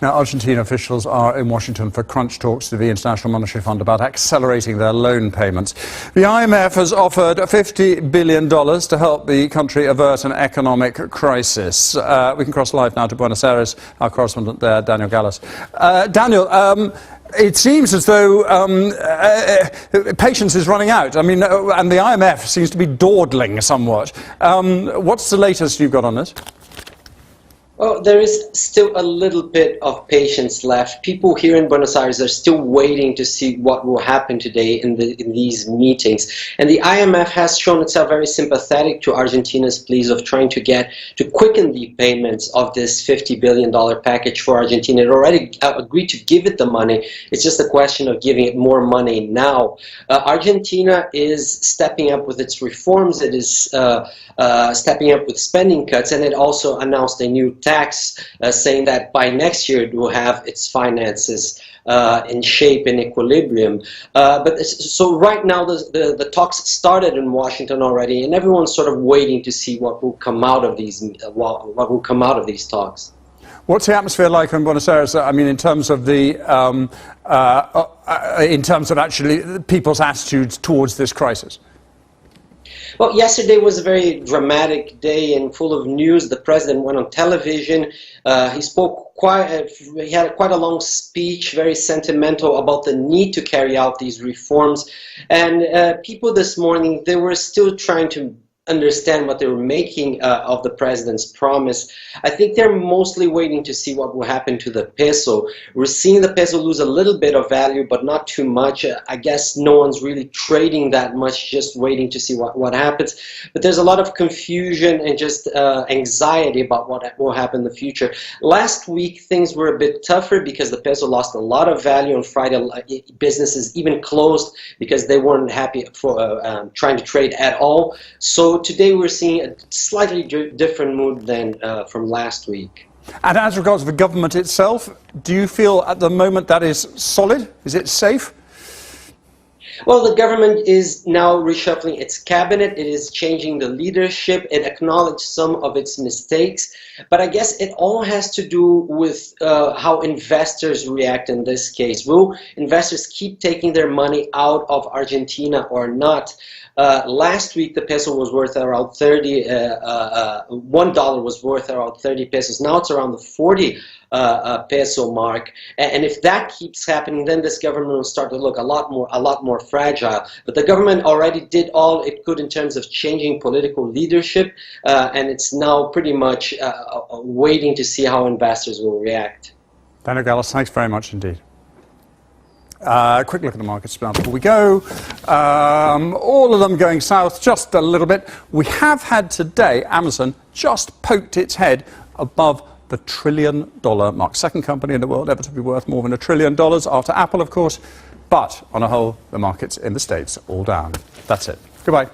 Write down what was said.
Now, Argentina officials are in Washington for crunch talks with the International Monetary Fund about accelerating their loan payments. The IMF has offered $50 billion to help the country avert an economic crisis. We can cross live now to Buenos Aires, our correspondent there, Daniel Gallas. Daniel, it seems as though patience is running out. I mean, and the IMF seems to be dawdling somewhat. What's the latest you've got on this? Well, there is still a little bit of patience left. People here in Buenos Aires are still waiting to see what will happen today in these meetings. And the IMF has shown itself very sympathetic to Argentina's pleas of trying to quicken the payments of this $50 billion package for Argentina. It already agreed to give it the money. It's just a question of giving it more money now. Argentina is stepping up with its reforms. It is stepping up with spending cuts, and it also announced a new tax saying that by next year it will have its finances in shape and equilibrium. So right now the talks started in Washington already, and everyone's sort of waiting to see what will come out of these talks. What's the atmosphere like in Buenos Aires? I mean, in terms of actually people's attitudes towards this crisis. Well, yesterday was a very dramatic day and full of news. The president went on television. He spoke he had quite a long speech, very sentimental about the need to carry out these reforms. And people this morning, they were still trying to understand what they were making of the president's promise. I think they're mostly waiting to see what will happen to the peso. We're seeing the peso lose a little bit of value, but not too much. I guess no one's really trading that much, just waiting to see what happens. But there's a lot of confusion and just anxiety about what will happen in the future. Last week, things were a bit tougher because the peso lost a lot of value on Friday. Businesses even closed because they weren't happy for trying to trade at all. So today we're seeing a slightly different mood than from last week. And as regards the government itself, do you feel at the moment that is solid? Is it safe? Well, the government is now reshuffling its cabinet. It is changing the leadership. It acknowledged some of its mistakes. But I guess it all has to do with how investors react in this case. Will investors keep taking their money out of Argentina or not? Last week, the peso was worth around $1 was worth around 30 pesos. Now it's around the 40 peso mark. And if that keeps happening, then this government will start to look a lot more fragile. But the government already did all it could in terms of changing political leadership, and it's now pretty much waiting to see how investors will react. Daniel Gallas, thanks very much indeed. Quick look at the markets now before we go. All of them going south just a little bit. We have had today, Amazon just poked its head above the $1 trillion mark. Second company in the world ever to be worth more than $1 trillion, after Apple, of course. But on a whole, the markets in the States all down. That's it. Goodbye.